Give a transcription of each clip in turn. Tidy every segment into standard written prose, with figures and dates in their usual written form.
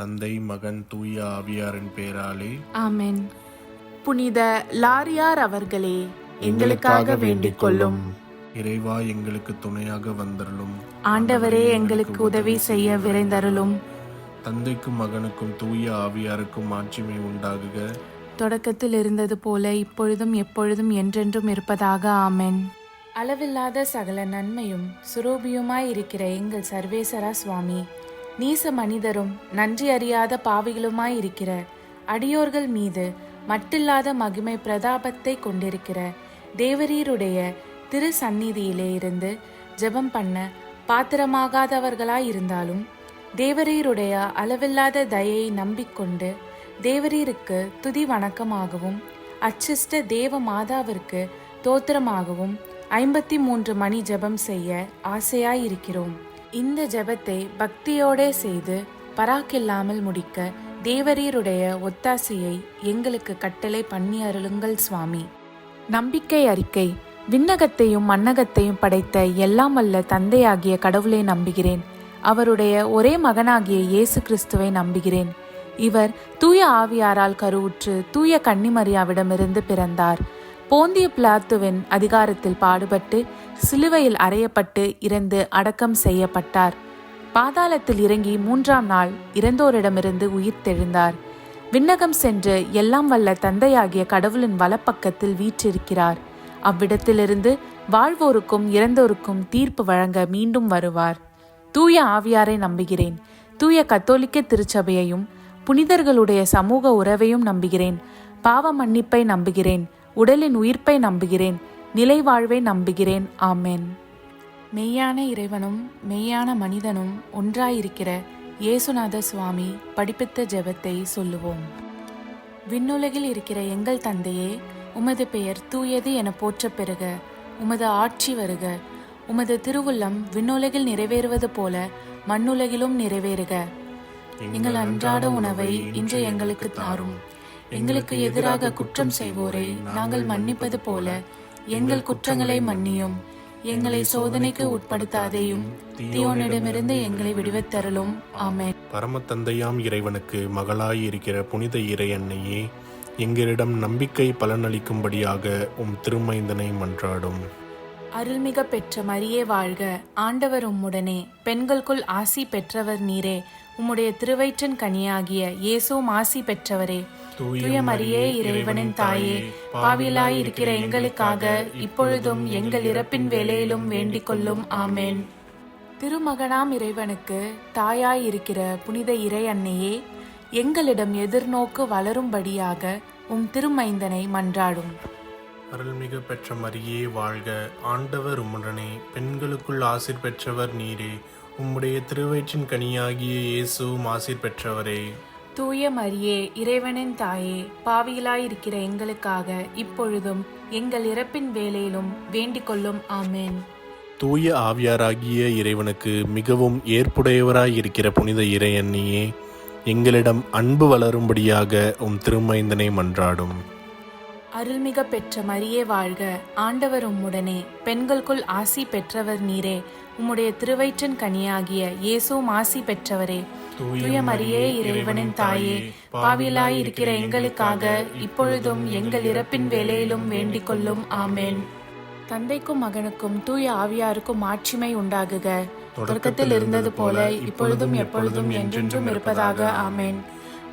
தந்தை, மகன், தூய ஆவியாரின் பெயராலே ஆமென். புனித லாரியார் அவர்களே, எங்களுக்காக வேண்டிக் கொள்ளும். இறைவா, எங்களுக்கு துணையாக வந்தருளும். ஆண்டவரே, எங்களுக்கு உதவி செய்ய விரைந்தருளும். தந்தைக்கும் மகனுக்கும் தூய ஆவியாருக்கும் மாட்சிமை உண்டாகுக. தொடக்கத்தில் இருந்தது போல இப்பொழுதும் எப்பொழுதும் என்றென்றும் இருப்பதாக. ஆமென். அளவில்லாத சகல நன்மையும் சுரூபியுமாய் இருக்கிற எங்கள் சர்வேசரா சுவாமி, நீச மனிதரும் நன்றி அறியாத பாவிகளுமாய் இருக்கிற அடியோர்கள் மீது மட்டில்லாத மகிமை பிரதாபத்தை கொண்டிருக்கிற தேவரீருடைய திரு சந்நிதியிலே இருந்து ஜெபம் பண்ண பாத்திரமாகாதவர்களாய் இருந்தாலும் தேவரீருடைய அளவில்லாத தயையை நம்பிக்கொண்டு தேவரீருக்கு துதி வணக்கமாகவும் அச்சிஷ்ட தேவ மாதாவிற்கு தோத்திரமாகவும் 53 மணி ஜெபம் செய்ய ஆசையாயிருக்கிறோம். இந்த ஜெபத்தை பக்தியோடே செய்து பராக்கில்லாமல் முடிக்க தேவரீருடைய ஒத்தாசையை எங்களுக்கு கட்டளை பண்ணி அருளுங்கள் சுவாமி. நம்பிக்கை அறிக்கை. விண்ணகத்தையும் மண்ணகத்தையும் படைத்த எல்லாம் வல்ல தந்தையாகிய கடவுளை நம்புகிறேன். அவருடைய ஒரே மகனாகிய இயேசு கிறிஸ்துவை நம்புகிறேன். இவர் தூய ஆவியாரால் கருவுற்று தூய கன்னிமரியாவிடமிருந்து பிறந்தார். போந்திய பிலாத்துவின் அதிகாரத்தில் பாடுபட்டு சிலுவையில் அறையப்பட்டு இறந்து அடக்கம் செய்யப்பட்டார். பாதாளத்தில் இறங்கி 3ஆம் நாள் இறந்தோரிடமிருந்து உயிர் தெழுந்தார். விண்ணகம் சென்று எல்லாம் வல்ல தந்தையாகிய கடவுளின் வலப்பக்கத்தில் வீற்றிருக்கிறார். அவ்விடத்திலிருந்து வாழ்வோருக்கும் இறந்தோருக்கும் தீர்ப்பு வழங்க மீண்டும் வருவார். தூய ஆவியாரை நம்புகிறேன். தூய கத்தோலிக்க திருச்சபையையும் புனிதர்களுடைய சமூக உறவையும் நம்புகிறேன். பாவ மன்னிப்பை நம்புகிறேன். உடலின் உயிர்ப்பை நம்புகிறேன். நிலை வாழ்வை நம்புகிறேன். ஆமென். மெய்யான இறைவனும் மெய்யான மனிதனும் ஒன்றாயிருக்கிற இயேசுநாத சுவாமி படிப்பித்த ஜெபத்தை சொல்லுவோம். விண்ணுலகில் இருக்கிற எங்கள் தந்தையே, உமது பெயர் தூயது என போற்றப் பெறுக. உமது ஆட்சி வருக. உமது திருவுள்ளம் விண்ணுலகில் நிறைவேறுவது போல மண்ணுலகிலும் நிறைவேறுக. எங்கள் அன்றாட உணவை இன்று எங்களுக்கு தாரும். எங்களுக்கு எதிராக குற்றம் செய்வோரை நாங்கள் மன்னிப்பது போல எங்கள் குற்றங்களை மன்னியும். எங்களை சோதனைக்கு உட்படுத்தாதேயும், தீயோனிடமிருந்து எங்களை விடுவித்தருளும். ஆமென். பரம தந்தையாம் இறைவனுக்கு மகளாய் இருக்கிற புனித இறை அன்னையே, எங்களிடம் நம்பிக்கை பலனளிக்கும்படியாக உம் திருமைந்தனை மன்றாடும். அருள்மிக பெற்ற மரியே வாழ்க. ஆண்டவர் உம்முடனே, பெண்களுக்குள் ஆசி பெற்றவர் நீரே. உம்முடைய திருவயிற்றின் கனியாகிய இயேசுவும் ஆசி பெற்றவரே. தூய மரியே, இறைவனின் தாயே, பாவிலாய் இருக்கிற எங்களுக்காக இப்பொழுதும் எங்கள் இறப்பின் வேளையிலும் வேண்டிக் கொள்ளும். ஆமென். திருமகனாம் இறைவனுக்கு தாயாய் இருக்கிற புனித இறை அன்னையே, எங்களிடம் எதிர்நோக்கு வளரும்படியாக உம் திருமைந்தனை மன்றாடும். அருள்மிகு பெற்ற மரியே வாழ்க. ஆண்டவர் உம்முடனே, பெண்களுக்குள் ஆசீர் பெற்றவர் நீரே. உம்முடைய திருவயிற்றின் கனியாகிய இயேசுவும் ஆசீர் பெற்றவரே. தூய மரியே, இறைவனின் தாயே, பாவிகளாயிருக்கிற எங்களுக்காக இப்பொழுதும் எங்கள் இறப்பின் வேளையிலும் வேண்டிக் கொள்ளும். ஆமென். தூய ஆவியாராகிய இறைவனுக்கு மிகவும் ஏற்புடையவராயிருக்கிற புனித இறை அன்னியே, எங்களிடம் அன்பு வளரும்படியாக உம் திருமைந்தனை மன்றாடும். அருள்மிக பெற்ற மரியே வாழ்க. ஆண்டவர் உம்முடனே, பெண்களுக்குள் ஆசி பெற்றவர் நீரே. உம்முடைய திருவயிற்றின் கனியாகிய இயேசுவும் ஆசி பெற்றவரே. தூய மரியே, இறைவனின் தாயே, பாவிலாய் இருக்கிற எங்களுக்காக இப்பொழுதும் எங்கள் இறப்பின் வேளையிலும் வேண்டிக் கொள்ளும். ஆமென். தந்தைக்கும் மகனுக்கும் தூய ஆவியாருக்கும் மாட்சிமை உண்டாகுக. தொடக்கத்தில் இருந்தது போல இப்பொழுதும் எப்பொழுதும் என்றென்றும் இருப்பதாக. ஆமென்.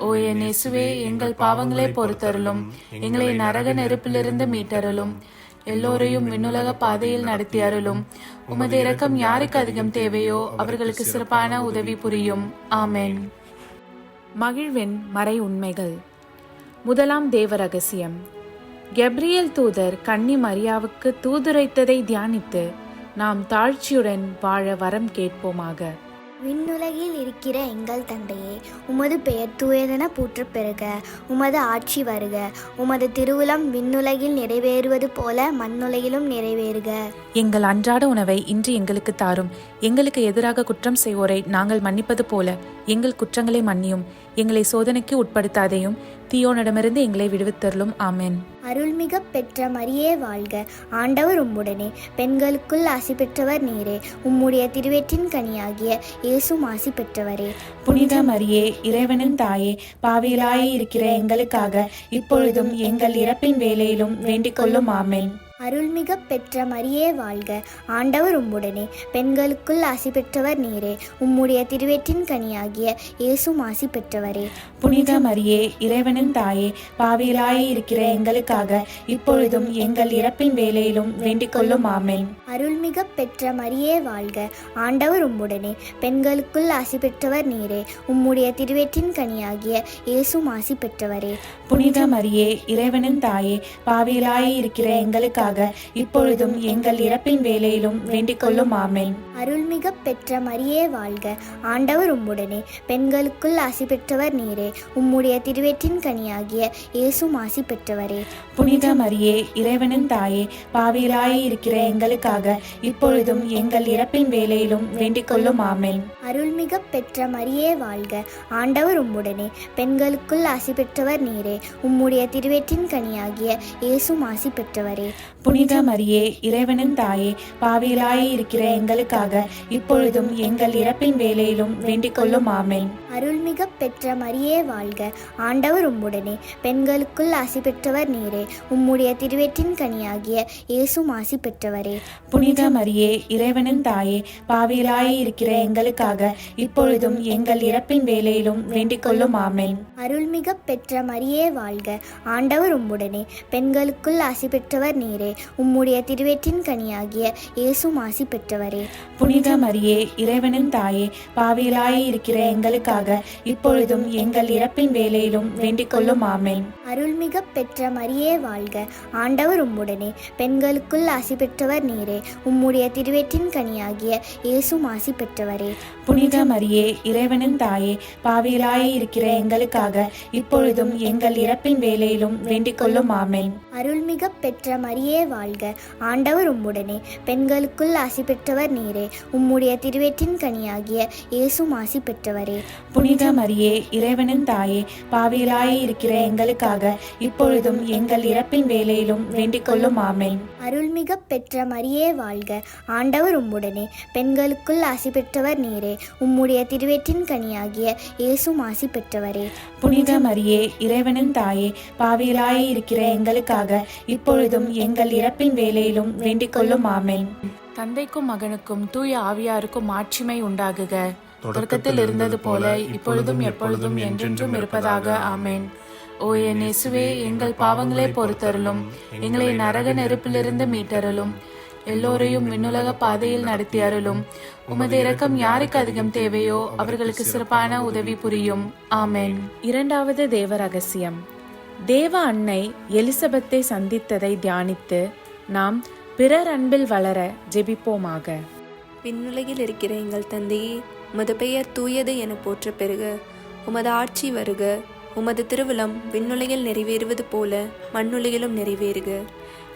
ஓ என் இயேசுவே, எங்கள் பாவங்களை பொறுத்தருளும். எங்களை நரக நெருப்பிலிருந்து மீட்டருளும். எல்லோரையும் விண்ணுலக பாதையில் நடத்தி அருளும். உமது இரக்கம் யாருக்கு அதிகம் தேவையோ அவர்களுக்கு சிறப்பான உதவி புரியும். ஆமென். மகிழ்வின் மறை உண்மைகள். முதலாம் தேவ ரகசியம். கெப்ரியேல் தூதர் கன்னி மரியாவுக்கு தூதுரைத்ததை தியானித்து நாம் தாழ்ச்சியுடன் வாழ வரம் கேட்போமாக. விண்ணுலகில் இருக்கிற எங்கள் தந்தையே, உமது பெயர் தூயதென போற்றப் பெறுக. உமது ஆட்சி வருக. உமது திருவுளம் விண்ணுலகில் நிறைவேறுவது போல மண்ணுலகிலும் நிறைவேறுக. எங்கள் அன்றாட உணவை இன்று எங்களுக்கு தாரும். எங்களுக்கு எதிராக குற்றம் செய்வோரை நாங்கள் மன்னிப்பது போல எங்கள் குற்றங்களை மன்னியும். எங்களை சோதனைக்கு உட்படுத்தாதையும், தீயோனிடமிருந்து எங்களை விடுவித்தருளும். ஆமென். அருள்மிக பெற்ற மரியே வாழ்க, ஆண்டவர் உம்முடனே, பெண்களுக்குள் ஆசி பெற்றவர் நீரே. உம்முடைய திருவயிற்றின் கனியாகிய இயேசுவும் ஆசி பெற்றவரே. புனித மரியே, இறைவனின் தாயே, பாவிகளாய் இருக்கிற எங்களுக்காக இப்பொழுதும் எங்கள் இறப்பின் வேளையிலும் வேண்டிக் கொள்ளும். ஆமென். அருள்மிக பெற்ற மரியே வாழ்க, ஆண்டவர் உம்முடனே, பெண்களுக்குள் ஆசி பெற்றவர் நீரே. உம்முடைய திருவயிற்றின் கனியாகிய இயேசுவும் ஆசி பெற்றவரே. புனித மரியே, இறைவனின் தாயே, பாவிகளாய் இருக்கிற எங்களுக்காக இப்பொழுதும் எங்கள் இறப்பின் வேளையிலும் வேண்டிக் கொள்ளும். ஆமென். அருள்மிக பெற்ற மரியே வாழ்க, ஆண்டவர் உம்முடனே, பெண்களுக்குள் ஆசி பெற்றவர் நீரே. உம்முடைய திருவயிற்றின் கனியாகிய இயேசுவும் ஆசி பெற்றவரே. புனித மரியே, இறைவனின் தாயே, பாவிகளாய் இருக்கிற எங்களுக்காக இப்பொழுதும் எங்கள் இறப்பின் வேளையிலும் வேண்டிக் கொள்ளும். ஆமென். அருள்மிக பெற்ற மரியே வாழ்க, ஆண்டவர் உம்முடனே, பெண்களுக்குள் ஆசி பெற்றவர் நீரே. உம்முடைய திருவயிற்றின் கனியாகிய இயேசுவும் ஆசி பெற்றவரே. புனித மரியே, இறைவனின் தாயே, பாவிகளாய் இருக்கிற எங்களுக்காக இப்பொழுதும் எங்கள் இறப்பின் வேளையிலும் வேண்டிக் கொள்ளும். ஆமென். அருள்மிக பெற்ற மரியே வாழ்க, ஆண்டவர் உம்முடனே, பெண்களுக்குள் ஆசி பெற்றவர் நீரே. உம்முடைய திருவயிற்றின் கனியாகிய இயேசுவும் ஆசி பெற்றவரே. புனித மரியே, இறைவனின் தாயே, பாவிகளாய் இருக்கிற எங்களுக்காக இப்பொழுதும் எங்கள் இறப்பின் வேளையிலும் வேண்டிக் கொள்ளும். ஆமென். அருள்மிக பெற்ற மரியே வாழ்க, ஆண்டவர் உம்முடனே, பெண்களுக்குள் ஆசி பெற்றவர் நீரே. உம்முடைய திருவயிற்றின் கனியாகிய இயேசுவும் ஆசி பெற்றவரே. புனித மரியே, இறைவனின் தாயே, பாவிகளாய் இருக்கிற எங்களுக்காக இப்பொழுதும் எங்கள் இறப்பின் வேளையிலும் வேண்டிக் கொள்ளும். ஆமென். அருள்மிக பெற்ற மரியே வாழ்க, ஆண்டவர் உம்முடனே, பெண்களுக்குள் ஆசி பெற்றவர் நீரே. உம்முடைய திருவயிற்றின் கனியாகிய இயேசுவும் ஆசி பெற்றவரே. புனித மரியே, இறைவனின் தாயே, பாவிகளாய் இருக்கிற எங்களுக்காக இப்பொழுதும் எங்கள் இறப்பின் வேளையிலும் வேண்டிக் கொள்ளும். ஆமென். அருள்மிக பெற்ற மரியே வாழ்க, ஆண்டவர் உம்முடனே, பெண்களுக்குள் ஆசி பெற்றவர் நீரே. உம்முடைய திருவயிற்றின் கனியாகிய இயேசுவும் ஆசி பெற்றவரே. புனித மரியே, இறைவனின் தாயே, பாவிகளாய் இருக்கிற எங்களுக்காக இப்பொழுதும் எங்கள் இறப்பின் வேளையிலும் வேண்டிக் கொள்ளும். ஆமென். அருள்மிக பெற்ற மரியே வாழ்க, ஆண்டவர் உம்முடனே, பெண்களுக்குள் ஆசி பெற்றவர் நீரே. உம்முடைய திருவயிற்றின் கனியாகிய இயேசுவும் ஆசி பெற்றவரே. புனித மரியே, இறைவனின் தாயே, பாவிகளாய் இருக்கிற எங்களுக்காக இப்பொழுதும் எங்கள் இறப்பின் வேளையிலும் வேண்டிக் கொள்ளும். ஆமென். அருள்மிக பெற்ற மரியே வாழ்க, ஆண்டவர் உம்முடனே, பெண்களுக்குள் ஆசி பெற்றவர் நீரே. உம்முடைய திருவயிற்றின் கனியாகிய இயேசுவும் ஆசி பெற்றவரே. புனித மரியே, இறைவனின் தாயே, பாவிகளாய் இருக்கிற எங்களுக்காக இப்பொழுதும் எங்கள் இறப்பின் வேளையிலும் வேண்டிக் கொள்ளும். ஆமென். தந்தைக்கும் மகனுக்கும் தூய ஆவியாருக்கும் மாட்சிமை உண்டாகுக. தொடக்கத்தில் இருந்தது போல இப்பொழுதும் எப்பொழுதும் என்றென்றும் இருப்பதாக. ஆமென். ஓ என் இயேசுவே, எங்கள் பாவங்களை பொறுத்தருளும். எங்களை நரக நெருப்பிலிருந்து மீட்டருளும். எல்லோரையும் விண்ணுலக பாதையில் நடத்தி அருளும். உமது இரக்கம் யாருக்கு அதிகம் தேவையோ அவர்களுக்கு சிறப்பான உதவி புரியும். ஆமென். இரண்டாவது தேவ ரகசியம். தேவ அன்னை எலிசபெத்தை சந்தித்ததை தியானித்து நாம் பிறர் அன்பில் வளர ஜெபிப்போமாக. விண்ணுலகில் இருக்கிற எங்கள் தந்தையே, உமது பெயர் தூயது என போற்ற பெறுக. உமது ஆட்சி வருக. உமது திருவிழம் விண்ணுலகில் நிறைவேறுவது போல மண்ணுலகிலும் நிறைவேறுக.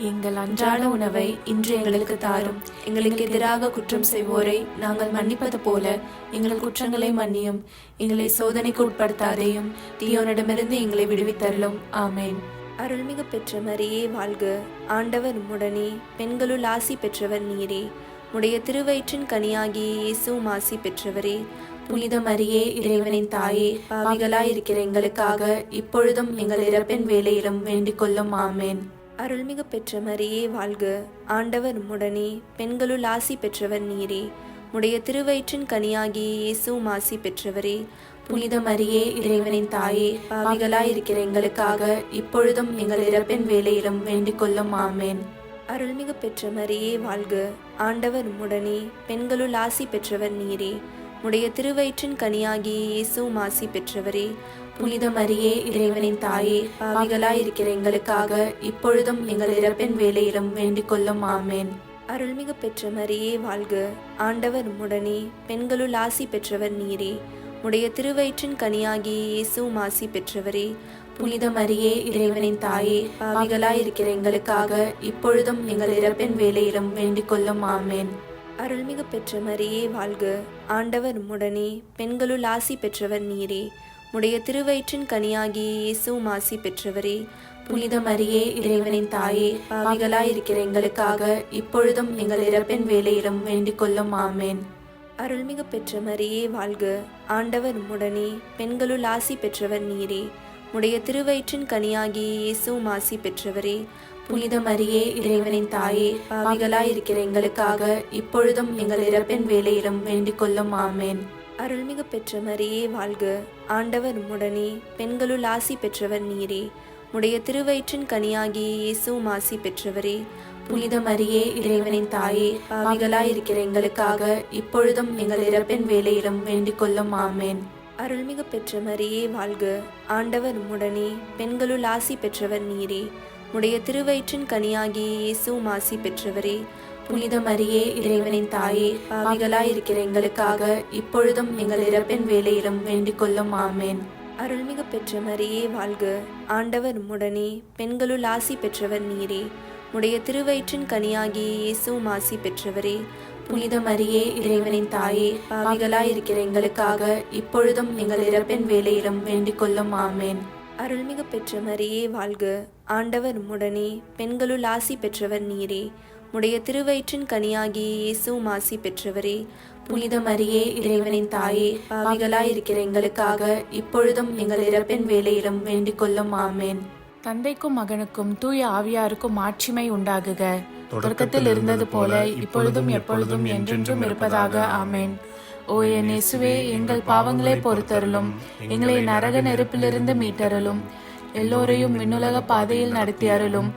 எங்கள் அன்றாட உணவை இன்று எங்களுக்கு தாரும். எங்களுக்கு எதிராக குற்றம் செய்வோரை நாங்கள் மன்னிப்பது போல எங்கள் குற்றங்களை மன்னியும். எங்களை சோதனைக்கு உட்படுத்தாதையும், தீயோனிடமிருந்து எங்களை விடுவித்தருளும். ஆமென். அருள்மிகு பெற்ற மரியே வாழ்க, ஆண்டவர் உம்முடனே, பெண்களுள் ஆசி பெற்றவர் நீரே. உடைய திருவயிற்றின் கனியாகிய இயேசுவும் ஆசி பெற்றவரே. புனித மரியே, இறைவனின் தாயே, பாவிகளாய் இருக்கிற எங்களுக்காக இப்பொழுதும் எங்கள் இறப்பின் வேளையிலும் வேண்டிக் கொள்ளும். ஆமென். அருள்மிகு பெற்ற மரியே வாழ்க, ஆண்டவர் உம்முடனே, பெண்களுள் ஆசி பெற்றவர் நீரே. உடைய திருவயிற்றின் கனியாகிய இயேசுவும் ஆசி பெற்றவரே. புனித மரியே, இறைவனின் தாயே, பாவிகளாய் இருக்கிற எங்களுக்காக இப்பொழுதும் எங்கள் இறப்பின் வேளையிலும் வேண்டிக் கொள்ளும். ஆமென். அருள்மிகு பெற்ற மரியே வாழ்க, ஆண்டவர் உம்முடனே, பெண்களுள் ஆசி பெற்றவர் நீரே. உடைய திருவயிற்றின் கனியாகிய இயேசுவும் ஆசி பெற்றவரே. புனித மரியே, இறைவனின் தாயே, பாவிகளாய் இருக்கிற எங்களுக்காக இப்பொழுதும் எங்கள் இறப்பின் வேளையிலும் வேண்டிக் கொள்ளும். ஆமென். அருள்மிகு பெற்ற மரியே வாழ்க, ஆண்டவர் உம்முடனே, பெண்களுள் ஆசி பெற்றவர் நீரே. உடைய திருவயிற்றின் கனியாகிய இயேசுவும் ஆசி பெற்றவரே. புனித மரியே இறைவனின் தாயே, பாவிகளாயிருக்கிற எங்களுக்காக இப்பொழுதும் எங்கள் இறப்பின் வேளையிலும் வேண்டிக் கொள்ளும். ஆமேன். அருள்மிகு பெற்ற மரியே வாழ்க, ஆண்டவர் உம்முடனே, பெண்களுள் ஆசி பெற்றவர் நீரே. உடைய திருவயிற்றின் கனியாகிய இயேசுவும் ஆசி பெற்றவரே. புனித மரியே இறைவனின் தாயே, பாவிகளாயிருக்கிற எங்களுக்காக இப்பொழுதும் எங்கள் இறப்பின் வேளையிலும் வேண்டிக் கொள்ளும். ஆமேன். அருள்மிகு பெற்ற மரியே வாழ்க, ஆண்டவர் உம்முடனே, பெண்களுள் ஆசி பெற்றவர் நீரே. உடைய திருவயிற்றின் கனியாகிய இயேசுவும் ஆசி பெற்றவரே. புனித மரியே இறைவனின் தாயே, பாவிகளாயிருக்கிற எங்களுக்காக இப்பொழுதும் எங்கள் இறப்பின் வேளையிலும் வேண்டிக் கொள்ளும். ஆமேன். அருள்மிகு பெற்ற மரியே வாழ்க, ஆண்டவர் உம்முடனே, பெண்களுள் ஆசி பெற்றவர் நீரே. உடைய திருவயிற்றின் கனியாகிய இயேசுவும் ஆசி பெற்றவரே. புனித மரியே இறைவனின் தாயே, பாவிகளாயிருக்கிற எங்களுக்காக இப்பொழுதும் எங்கள் இறப்பின் வேளையிலும் வேண்டிக் கொள்ளும். ஆமேன். அருள்மிகு பெற்ற மரியே வாழ்க, ஆண்டவர் உம்முடனே, பெண்களுள் ஆசி பெற்றவர் நீரே. உடைய திருவயிற்றின் கனியாகிய இயேசுவும் ஆசி பெற்றவரே. புனித மரியே இறைவனின் தாயே, பாவிகளாயிருக்கிற எங்களுக்காக இப்பொழுதும் எங்கள் இறப்பின் வேளையிலும் வேண்டிக் கொள்ளும். ஆமேன். அருள்மிகு பெற்ற மரியே வாழ்க, ஆண்டவர் உம்முடனே, பெண்களுள் ஆசி பெற்றவர் நீரே. உடைய திருவயிற்றின் கனியாகிய இயேசுவும் ஆசி பெற்றவரே. புனித மரியே இறைவனின் தாயே, பாவிகளாயிருக்கிற எங்களுக்காக இப்பொழுதும் எங்கள் இறப்பின் வேளையிலும் வேண்டிக் கொள்ளும். ஆமேன். அருள்மிகு பெற்ற மரியே வாழ்க, ஆண்டவர் உம்முடனே, பெண்களுள் ஆசி பெற்றவர் நீரே. உடைய திருவயிற்றின் கனியாகிய இயேசுவும் ஆசி பெற்றவரே. புனித மரியே இறைவனின் தாயே, பாவிகளாயிருக்கிற எங்களுக்காக இப்பொழுதும் எங்கள் இறப்பின் வேளையிலும் வேண்டிக் கொள்ளும். ஆமேன். தந்தைக்கும் மகனுக்கும் தூய ஆவியாருக்கும் ஆட்சிமை உண்டாகுக. தொடக்கத்தில் இருந்தது போல இப்பொழுதும் எப்பொழுதும் என்றென்றும் இருப்பதாக. ஆமேன். ஓ என் இயேசுவே, எங்கள் பாவங்களை பொறுத்தருளும், எங்களை நரக நெருப்பிலிருந்து மீட்டருளும், எல்லோரையும் விண்ணுலக பாதையில் நடத்தி அருளும்.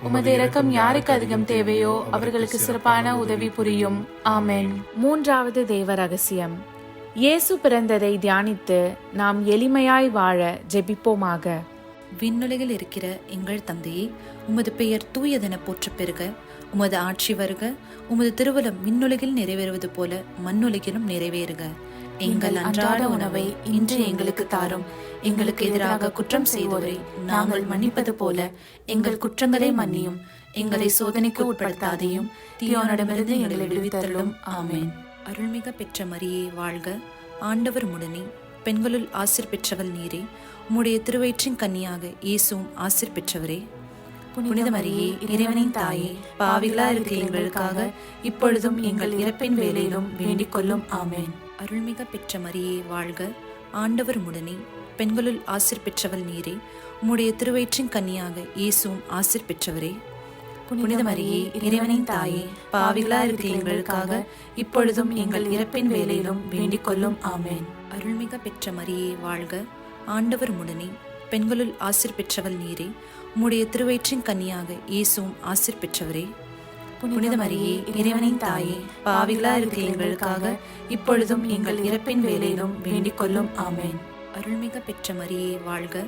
உமது இரக்கம் யாருக்கு அதிகம் தேவையோ அவர்களுக்கு சிறப்பான உதவி புரியும். ஆமேன். மூன்றாவது தேவ ரகசியம். இயேசு பிறந்ததை தியானித்து நாம் எளிமையாய் வாழ ஜெபிப்போமாக. விண்ணுலகில் இருக்கிற எங்கள் தந்தையே, உமது பெயர் தூயதென போற்றப் பெறுக. உமது ஆட்சி வருக. உமது திருவுளம் விண்ணுலகில் நிறைவேறுவது போல மண்ணுலகிலும் நிறைவேறுக. எங்கள் அன்றாட உணவை இன்று எங்களுக்கு தாரும். எங்களுக்கு எதிராக குற்றம் செய்வோரை நாங்கள் மன்னிப்பது போல எங்கள் குற்றங்களை மன்னியும். எங்களை சோதனைக்கு உட்படுத்தாதையும் தீயோனிடமிருந்து எங்களை விடுவித்தருளும். ஆமேன். அருள்மிக பெற்ற மரியே வாழ்க, ஆண்டவர் உம்முடனே, பெண்களுள் ஆசீர் பெற்றவள் நீரே. உம்முடைய திருவயிற்றின் கன்னியாக இயேசுவும் ஆசீர் பெற்றவரே. புனித மரியே இறைவனின் தாயே, பாவிகளா இருக்கிற எங்களுக்காக இப்பொழுதும் எங்கள் இறப்பின் வேளையிலும் வேண்டிக் கொள்ளும். ஆமேன். அருள்மிக பெற்ற மரியே வாழ்க, ஆண்டவர் உம்முடனே, பெண்களுள் ஆசீர் பெற்றவள் நீரே. உம்முடைய திருவயிற்றின் கன்னியாக இயேசுவும் ஆசீர் பெற்றவரே. புனித மரியே இறைவனின் தாயே, பாவிகளா இருக்கிற எங்களுக்காக இப்பொழுதும் எங்கள் இறப்பின் வேளையிலும் வேண்டிக் கொள்ளும். ஆமேன். அருள்மிக பெற்ற மரியே வாழ்க, ஆண்டவர் உம்முடனே, பெண்களுள் ஆசீர் பெற்றவள் நீரே. உம்முடைய திருவயிற்றின் கன்னியாக இயேசுவும் ஆசீர் பெற்றவரே. புனித மரியே இறைவனின் தாயே, பாவிகளா இருக்கிற எங்களுக்காக இப்பொழுதும் எங்கள் இறப்பின் வேளையிலும் வேண்டிக் கொள்ளும். ஆமேன். அருள்மிக பெற்ற மரியே வாழ்க,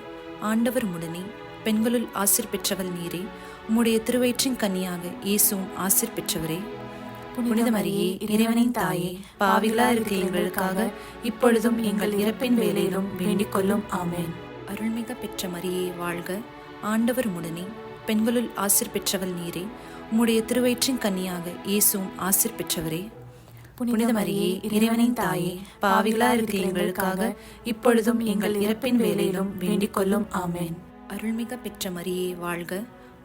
ஆண்டவர் உம்முடனே, பெண்களுள் ஆசீர் பெற்றவள் நீரே. உம்முடைய திருவயிற்றின் கன்னியாக இயேசுவும் ஆசீர் பெற்றவரே. புனித மரியே இறைவனின் தாயே, பாவிகளா இருக்கிற எங்களுக்காக இப்பொழுதும் எங்கள் இறப்பின் வேளையிலும் வேண்டிக் கொள்ளும். ஆமேன். அருள்மிக பெற்ற மரியே வாழ்க, ஆண்டவர் உம்முடனே, பெண்களுள் ஆசீர் பெற்றவள் நீரே. உம்முடைய திருவயிற்றின் கன்னியாக இயேசுவும் ஆசீர் பெற்றவரே. புனித மரியே இறைவனின் தாயே, பாவிகளா இருக்கிற எங்களுக்காக இப்பொழுதும் எங்கள் இறப்பின் வேளையிலும் வேண்டிக் கொள்ளும். ஆமேன். அருள்மிக பெற்ற மரியே வாழ்க,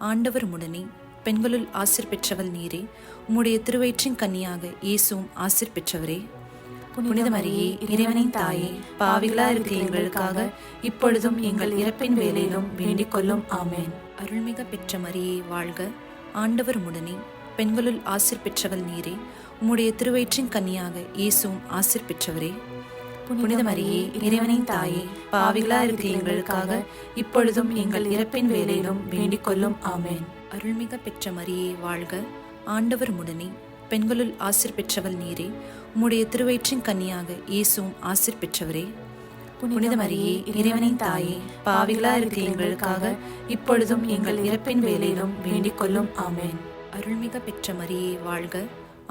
ஆண்டவர் உம்முடனே, பெண்களுள் ஆசீர் பெற்றவள் நீரே. உம்முடைய திருவயிற்றின் கன்னியாக இயேசுவும் ஆசீர் பெற்றவரே. புனித மரியே இறைவனின் தாயே, பாவிகளா இருக்கிற எங்களுக்காக இப்பொழுதும் எங்கள் இறப்பின் வேளையிலும் வேண்டிக் கொள்ளும். ஆமேன். அருள்மிக பெற்ற மரியே வாழ்க, ஆண்டவர் உம்முடனே, பெண்களுள் ஆசீர் பெற்றவள் நீரே. உம்முடைய திருவயிற்றின் கன்னியாக இயேசுவும் ஆசீர் பெற்றவரே. புனித மரியே இறைவனின் தாயே, பாவிகளா இருக்கிற எங்களுக்காக இப்பொழுதும் எங்கள் இறப்பின் வேளையிலும் வேண்டிக் கொள்ளும். ஆமேன். அருள்மிக பெற்ற மரியே வாழ்க, ஆண்டவர் உம்முடனே, பெண்களுள் ஆசீர் பெற்றவள் நீரே. உம்முடைய திருவயிற்றின் கன்னியாக இயேசுவும் ஆசீர் பெற்றவரே. புனித மரியே இறைவனின் தாயே, பாவிகளா இருக்கிற எங்களுக்காக இப்பொழுதும் எங்கள் இறப்பின் வேளையிலும் வேண்டிக் கொள்ளும். ஆமேன். அருள்மிக பெற்ற மரியே வாழ்க,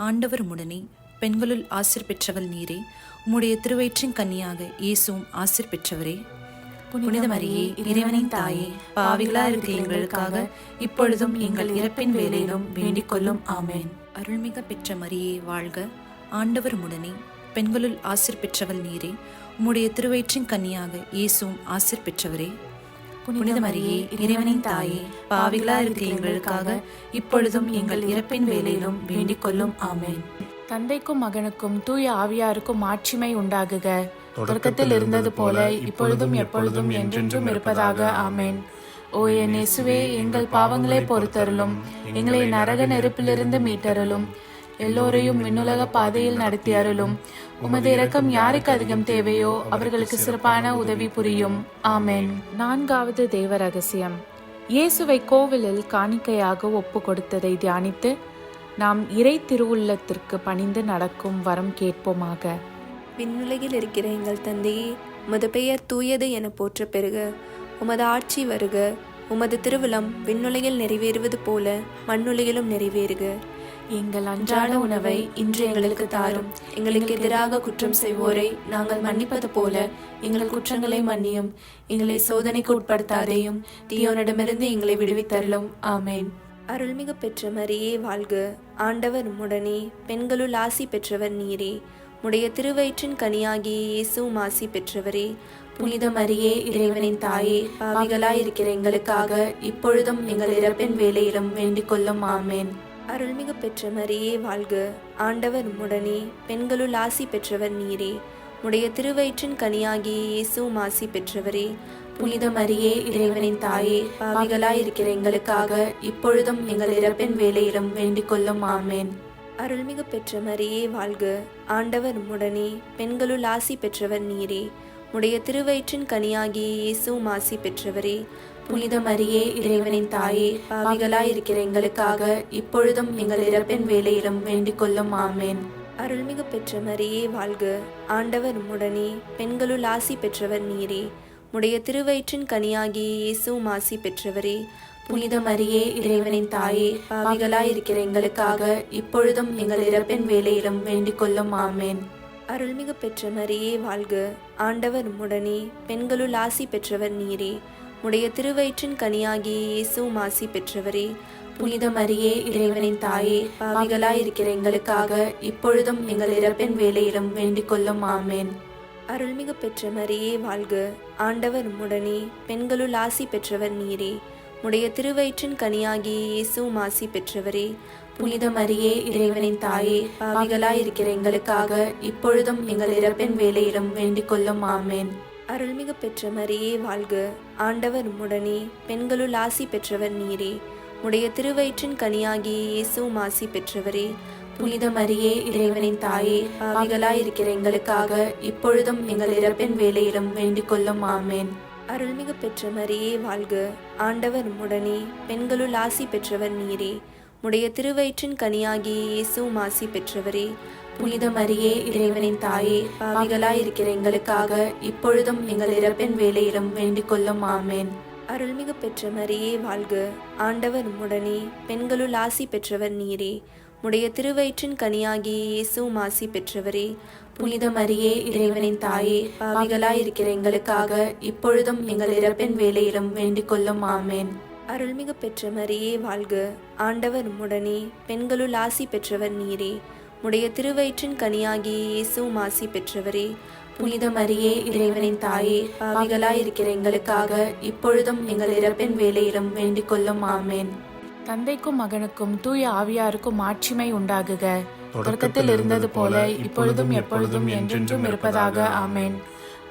ஆண்டவர் உம்முடனே, பெண்களுள் ஆசீர் பெற்றவள் நீரே. உம்முடைய திருவயிற்றின் கன்னியாக இயேசுவும் ஆசீர் பெற்றவரே. புனித மரியே, இறைவனின் தாயே, பாவிகளா இருக்கிற எங்களுக்காக இப்பொழுதும் எங்கள் இறப்பின் வேளையிலும் வேண்டிக் கொள்ளும். ஆமென். அருள்மிக பெற்ற மரியே வாழ்க, ஆண்டவர் உம்முடனே, பெண்களுள் ஆசீர் பெற்றவள் நீரே. உம்முடைய திருவயிற்றின் கன்னியாக இயேசுவும் ஆசீர் பெற்றவரே. புனித மரியே, இறைவனின் தாயே, பாவிகளா இருக்கிற எங்களுக்காக இப்பொழுதும் எங்கள் இறப்பின் வேளையிலும் வேண்டிக் கொள்ளும். ஆமென். தந்தைக்கும் மகனுக்கும் தூய ஆவியாருக்கும் மாட்சிமை உண்டாகுக. தொடக்கத்தில் இருந்தது போல இப்பொழுதும் எப்பொழுதும் என்றென்றும் இருப்பதாக. ஆமென். ஓ என் இயேசுவே, எங்கள் பாவங்களை பொறுத்தருளும், எங்களை நரக நெருப்பிலிருந்து மீட்டருளும், எல்லோரையும் விண்ணுலக பாதையில் நடத்தி அருளும். உமது இரக்கம் யாருக்கு அதிகம் தேவையோ அவர்களுக்கு சிறப்பான உதவி புரியும். ஆமென். 4வது தேவ ரகசியம். இயேசுவை கோவிலில் காணிக்கையாக ஒப்பு கொடுத்ததை தியானித்து நாம் இறை திருவுள்ளத்திற்கு பணிந்து நடக்கும் வரம் கேட்போமாக. விண்ணுலகில் இருக்கிற எங்கள் தந்தையே, உமது பெயர் தூயது என போற்ற பெறுக. உமது ஆட்சி வருக. உமது திருவிழம் விண்ணுலகில் நிறைவேறுவது போல மண்ணுலகிலும் நிறைவேறுக. எங்கள் அன்றாட உணவை இன்று எங்களுக்கு தாரும். எங்களுக்கு எதிராக குற்றம் செய்வோரை நாங்கள் மன்னிப்பது போல எங்கள் குற்றங்களை மன்னியும். எங்களை சோதனைக்கு உட்படுத்தாதேயும், தீயோனிடமிருந்து எங்களை விடுவித்தருளும். ஆமென். அருள்மிகு பெற்ற மரியே வாழ்க, ஆண்டவர் உம்முடனே, பெண்களுள் ஆசி பெற்றவர் நீரே. உடைய திருவயிற்றின் கனியாகிய இயேசுவும் ஆசி பெற்றவரே. புனித மரியே, இறைவனின் தாயே, பாவிகளாயிருக்கிற எங்களுக்காக இப்பொழுதும் எங்கள் இறப்பின் வேளையிலும் வேண்டிக் கொள்ளும். ஆமென். அருள்மிகு பெற்ற மரியே வாழ்க, ஆண்டவர் உம்முடனே, பெண்களுள் ஆசி பெற்றவர் நீரே. உடைய திருவயிற்றின் கனியாகிய இயேசுவும் ஆசி பெற்றவரே. புனித மரியே, இறைவனின் தாயே, பாவிகளாயிருக்கிற எங்களுக்காக இப்பொழுதும் எங்கள் இறப்பின் வேளையிலும் வேண்டிக் கொள்ளும். ஆமென். அருள்மிகு பெற்ற மரியே வாழ்க, ஆண்டவர் உம்முடனே, பெண்களுள் ஆசி பெற்றவர் நீரே. உடைய திருவயிற்றின் கனியாகிய இயேசுவும் ஆசி பெற்றவரே. புனித மரியே, இறைவனின் தாயே, பாவிகளாயிருக்கிற எங்களுக்காக இப்பொழுதும் எங்கள் இறப்பின் வேளையிலும் வேண்டிக் கொள்ளும். ஆமென். அருள்மிகு பெற்ற மரியே வாழ்க, ஆண்டவர் உம்முடனே, பெண்களுள் ஆசி பெற்றவர் நீரே. உடைய திருவயிற்றின் கனியாகிய இயேசுவும் ஆசி பெற்றவரே. புனித மரியே, இறைவனின் தாயே, பாவிகளாயிருக்கிற எங்களுக்காக இப்பொழுதும் எங்கள் இறப்பின் வேளையிலும் வேண்டிக் கொள்ளும். ஆமென். அருள்மிகு பெற்ற மரியே வாழ்க, ஆண்டவர் உம்முடனே, பெண்களுள் ஆசி பெற்றவர் நீரே. உடைய திருவயிற்றின் கனியாகிய இயேசுவும் ஆசி பெற்றவரே. புனித மரியே, இறைவனின் தாயே, பாவிகளாயிருக்கிற எங்களுக்காக இப்பொழுதும் எங்கள் இறப்பின் வேளையிலும் வேண்டிக் கொள்ளும். ஆமென். அருள்மிகு பெற்ற மரியே வாழ்க, ஆண்டவர் உம்முடனே, பெண்களுள் ஆசி பெற்றவர் நீரே. உடைய திருவயிற்றின் கனியாகிய இயேசுவும் ஆசி பெற்றவரே. புனித மரியே, இறைவனின் தாயே, பாவிகளாயிருக்கிற எங்களுக்காக இப்பொழுதும் எங்கள் இறப்பின் வேளையிலும் வேண்டிக் கொள்ளும். ஆமென். அருள்மிகு பெற்ற மரியே வாழ்க, ஆண்டவர் உம்முடனே, பெண்களுள் ஆசி பெற்றவர் நீரே. உடைய திருவயிற்றின் கனியாகிய இயேசுவும் ஆசி பெற்றவரே. புனித மரியே, இறைவனின் தாயே, பாவிகளாயிருக்கிற எங்களுக்காக இப்பொழுதும் எங்கள் இறப்பின் வேளையிலும் வேண்டிக் கொள்ளும். ஆமென். அருள்மிகு பெற்ற மரியே வாழ்க, ஆண்டவர் உம்முடனே, பெண்களுள் ஆசி பெற்றவர் நீரே. உடைய திருவயிற்றின் கனியாகிய இயேசுவும் ஆசி பெற்றவரே. புனித மரியே, இறைவனின் தாயே, பாவிகளாயிருக்கிற எங்களுக்காக இப்பொழுதும் எங்கள் இறப்பின் வேளையிலும் வேண்டிக் கொள்ளும். ஆமென். அருள்மிகு பெற்ற மரியே வாழ்க, ஆண்டவர் உம்முடனே, பெண்களுள் ஆசி பெற்றவர் நீரே. உடைய திருவயிற்றின் கனியாகிய இயேசுவும் ஆசி பெற்றவரே. புனித மரியே, இறைவனின் தாயே, பாவிகளாயிருக்கிற எங்களுக்காக இப்பொழுதும் எங்கள் இறப்பின் வேளையிலும் வேண்டிக் கொள்ளும். ஆமென். அருள்மிகு பெற்ற மரியே வாழ்க, ஆண்டவர் உம்முடனே, பெண்களுள் ஆசி பெற்றவர் நீரே. உடைய திருவயிற்றின் கனியாகிய இயேசுவும் ஆசி பெற்றவரே. புனித மரியே, இறைவனின் தாயே, பாவிகளாயிருக்கிற எங்களுக்காக இப்பொழுதும் எங்கள் இறப்பின் வேளையிலும் வேண்டிக் கொள்ளும். ஆமென். தந்தைக்கும் மகனுக்கும் தூய ஆவியாருக்கும் மாட்சிமை உண்டாகுக. தொடக்கத்தில் இருந்தது போல இப்பொழுதும் எப்பொழுதும் என்றென்றும் இருப்பதாக. ஆமென்.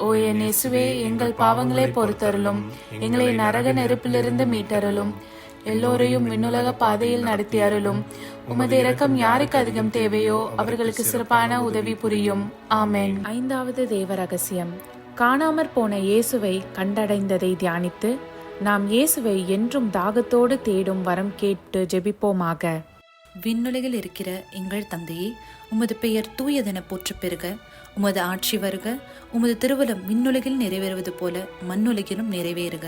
ஓ என் இயேசுவே, எங்கள் பாவங்களை பொறுத்தருளும், எங்களை நரக நெருப்பிலிருந்து மீட்டருளும், எல்லோரையும் விண்ணுலக பாதையில் நடத்தி அருளும். உமது இரக்கம் யாருக்கு அதிகம் தேவையோ அவர்களுக்கு சிறப்பான உதவி புரியும். ஆமென். 5வது தேவ ரகசியம். காணாமற் போன இயேசுவை கண்டடைந்ததை தியானித்து நாம் இயேசுவை என்றும் தாகத்தோடு தேடும் வரம் கேட்டு ஜெபிப்போமாக. விண்ணுலகில் இருக்கிற எங்கள் தந்தையே, உமது பெயர் தூயதென போற்ற பெறுக. உமது ஆட்சி வருக. உமது திருவுளம் விண்ணுலகில் நிறைவேறுவது போல மண்ணுலகிலும் நிறைவேறுக.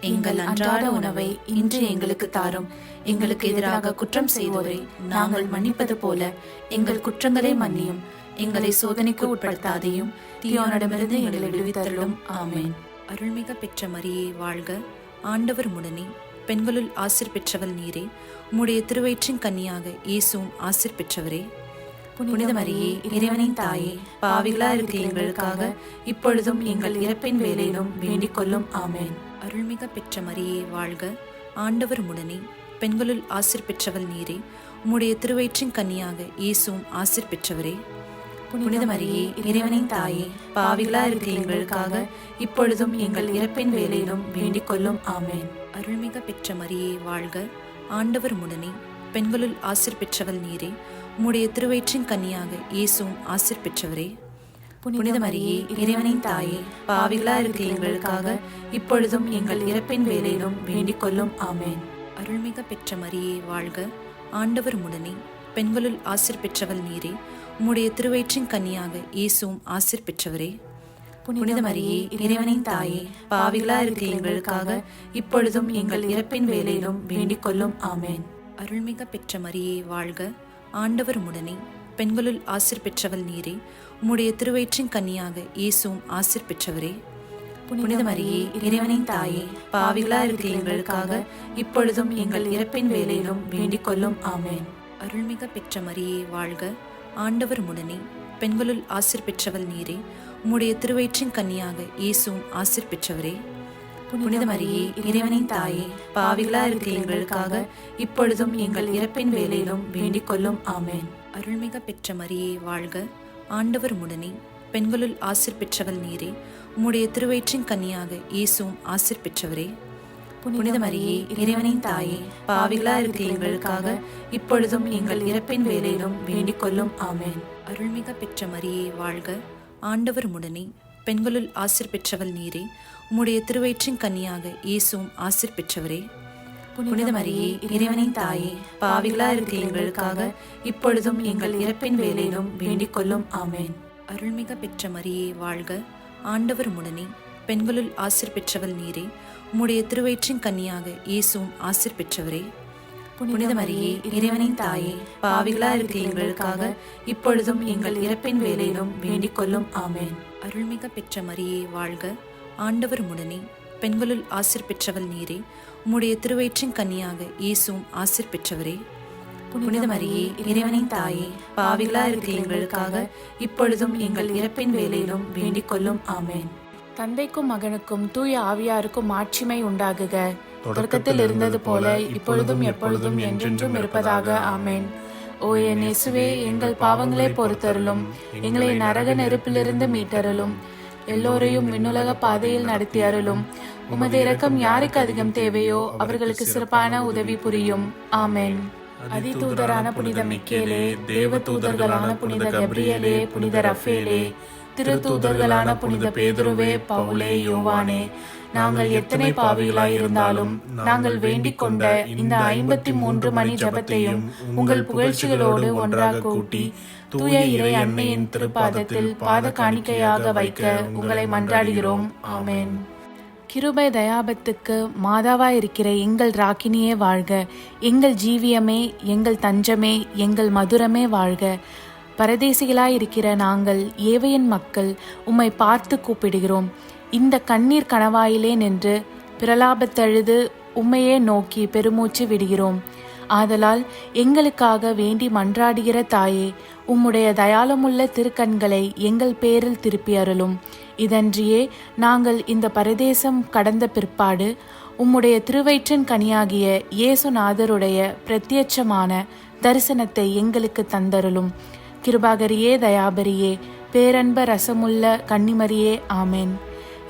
எங்கள் அன்றாட உணவை இன்று எங்களுக்கு தாரும். எங்களுக்கு எதிராக குற்றம் செய்தோரை நாங்கள் மன்னிப்பது போல எங்கள் குற்றங்களை மன்னியும். எங்களை சோதனைக்கு உட்படுத்தாதையும், தீயோனிடமிருந்து எங்களை விடுவித்தருளும். ஆமென். அருள்மிக பெற்ற மரியே வாழ்க, ஆண்டவர் உடனே, பெண்களுள் ஆசீர் பெற்றவள் நீரே. உம்முடைய திருவயிற்றின் கன்னியாக இயேசுவும் ஆசீர் பெற்றவரே. புனித மரியே, இறைவனின் தாயே, பாவிகளா இருக்கிற எங்களுக்காக இப்பொழுதும் எங்கள் இறப்பின் வேளையிலும் வேண்டிக் கொள்ளும். ஆமென். அருள்மிக பெற்ற மரியே வாழ்க, ஆண்டவர் உடனே, பெண்களுள் ஆசீர் பெற்றவள் நீரே. உம்முடைய திருவயிற்றின் கன்னியாக இயேசுவும் ஆசீர் பெற்றவரே. புனித மரியே, இறைவனின் தாயே, பாவிகளா இருக்கிற எங்களுக்காக இப்பொழுதும் எங்கள் இறப்பின் வேளையிலும் வேண்டிக் கொள்ளும். ஆமென். அருள்மிக பெற்ற மரியே வாழ்க, ஆண்டவர் உடனே, பெண்களுள் ஆசீர் பெற்றவள் நீரே. உம்முடைய திருவயிற்றின் கன்னியாக இயேசுவும் ஆசீர் பெற்றவரே. புனித மரியே, இறைவனின் தாயே, பாவிகளா இருக்கிற எங்களுக்காக இப்பொழுதும் எங்கள் இறப்பின் வேளையிலும் வேண்டிக் கொள்ளும். ஆமென். அருள்மிக பெற்ற மரியே வாழ்க, ஆண்டவர் உடனே, பெண்களுள் ஆசீர் பெற்றவள் நீரே. உம்முடைய திருவயிற்றின் கன்னியாக இயேசுவும் ஆசீர் பெற்றவரே. புனித மரியே, இறைவனின் தாயே, பாவிகளா இருக்கிற எங்களுக்காக இப்பொழுதும் எங்கள் இறப்பின் வேளையிலும் வேண்டிக் கொள்ளும். ஆமென். அருள்மிக பெற்ற மரியே வாழ்க, ஆண்டவர் உடனே, பெண்களுள் ஆசீர் பெற்றவள் நீரே. உம்முடைய திருவயிற்றின் கன்னியாக இயேசுவும் ஆசீர் பெற்றவரே. புனித மரியே, இறைவனின் தாயே, பாவிகளா இருக்கிற எங்களுக்காக இப்பொழுதும் எங்கள் இறப்பின் வேளையிலும் வேண்டிக் கொள்ளும். ஆமென். அருள்மிக பெற்ற மரியே வாழ்க, ஆண்டவர் உடனே, பெண்களுள் ஆசீர் பெற்றவள் நீரே. உம்முடைய திருவயிற்றின் கன்னியாக இயேசுவும் ஆசீர் பெற்றவரே. புனித மரியே, இறைவனின் தாயே, பாவிகளா இருக்கிற எங்களுக்காக இப்பொழுதும் எங்கள் இறப்பின் வேளையிலும் வேண்டிக் கொள்ளும். ஆமென். அருள்மிக பெற்ற மரியே வாழ்க, ஆண்டவர் உடனே, பெண்களுள் ஆசீர் பெற்றவள் நீரே. உம்முடைய திருவயிற்றின் கன்னியாக இயேசுவும் ஆசீர் பெற்றவரே. புனித மரியே, இறைவனின் தாயே, பாவிகளா இருக்கிற எங்களுக்காக இப்பொழுதும் எங்கள் இறப்பின் வேளையிலும் வேண்டிக் கொள்ளும். ஆமென். அருள்மிக பெற்ற மரியே வாழ்க, ஆண்டவர் உடனே, பெண்களுள் ஆசீர் பெற்றவள் நீரே. உம்முடைய திருவயிற்றின் கன்னியாக இயேசுவும் ஆசீர் பெற்றவரே. புனித மரியே, இறைவனின் தாயே, பாவிகளா இருக்கிற எங்களுக்காக இப்பொழுதும் எங்கள் இறப்பின் வேளையிலும் வேண்டிக் கொள்ளும். ஆமென். அருள்மிக பெற்ற மரியே வாழ்க, ஆண்டவர் உடனே, பெண்களுள் ஆசீர் பெற்றவள் நீரே. உம்முடைய திருவயிற்றின் கன்னியாக இயேசுவும் ஆசீர் பெற்றவரே. புனித மரியே, இறைவனின் தாயே, பாவிகளா இருக்கிற எங்களுக்காக இப்பொழுதும் எங்கள் இறப்பின் வேளையிலும் வேண்டிக் கொள்ளும். ஆமென். அருள்மிக பெற்ற மரியே வாழ்க, ஆண்டவர் உடனே, பெண்களுள் ஆசீர் பெற்றவள் நீரே. உம்முடைய திருவயிற்றின் கன்னியாக இயேசுவும் ஆசீர் பெற்றவரே. புனித மரியே, இறைவனின் தாயே, பாவிகளா இருக்கிற எங்களுக்காக இப்பொழுதும் எங்கள் இறப்பின் வேளையிலும் வேண்டிக் கொள்ளும். ஆமென். தந்தைக்கும் மகனுக்கும் தூய ஆவியாருக்கும் மாட்சிமை உண்டாகுக. தொடக்கத்தில் இருந்தது போல இப்பொழுதும் எப்பொழுதும் என்றென்றும் இருப்பதாக. ஆமென். ஓ என் இயேசுவே, எங்கள் பாவங்களை பொறுத்தருளும், எங்களை நரக நெருப்பிலிருந்து மீட்டருளும், எல்லோரையும் விண்ணுலக பாதையில் நடத்தி அருளும். உமது இரக்கம் யாருக்கு அதிகம் தேவையோ அவர்களுக்கு சிறப்பான உதவி புரியும். ஆமென். அதிதூதரான புனித மிக்கேலே, தேவ தூதர்களான புனித கப்ரியேலே, புனித ரஃபேலே, திருத்தூதர்களான புனித பேதுருவே, பவுலே, யோவானே, நாங்கள் எத்தனை பாவிகளாய் இருந்தாலும் நாங்கள் வேண்டிக் கொண்ட இந்த 53 மணி ஜபத்தையும் உங்கள் புகழ்ச்சிகளோடு ஒன்றாக கூட்டி தூய இறை அன்னையின் திருப்பாதத்தில் பாத காணிக்கையாக வைக்க உங்களை மன்றாடுகிறோம். ஆமென். கிருபை தயாபத்துக்கு மாதாவாயிருக்கிற எங்கள் ராக்கினியே வாழ்க. எங்கள் ஜீவியமே, எங்கள் தஞ்சமே, எங்கள் மதுரமே வாழ்க. பரதேசிகளாயிருக்கிற நாங்கள் ஏவையின் மக்கள் உம்மை பார்த்து கூப்பிடுகிறோம். இந்த கண்ணீர் கணவாயிலே நின்று பிரலாபத்தழுது உம்மையே நோக்கி பெருமூச்சு விடுகிறோம். ஆதலால் எங்களுக்காக வேண்டி மன்றாடுகிற தாயே, உம்முடைய தயாளமுள்ள திருக்கண்களை எங்கள் பேரில் திருப்பி அருளும். இதன்றியே நாங்கள் இந்த பரதேசம் கடந்த பிற்பாடு உம்முடைய திருவயிற்றின் கனியாகிய இயேசுநாதருடைய பிரத்யட்சமான தரிசனத்தை எங்களுக்கு தந்தருளும். கிருபாகரியே, தயாபரியே, பேரன்ப ரசமுள்ள கன்னிமரியே, ஆமென்.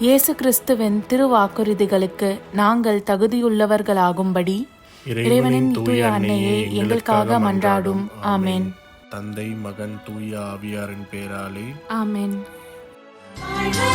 இயேசு கிறிஸ்துவின் திருவாக்குறுதிகளுக்கு நாங்கள் தகுதியுள்ளவர்களாகும்படி இறைவனின் தூய அன்னையே எங்களுக்காக மன்றாடும். ஆமென். தந்தை, மகன், தூய ஆவியாரின் பேராலே ஆமென். வாழ்க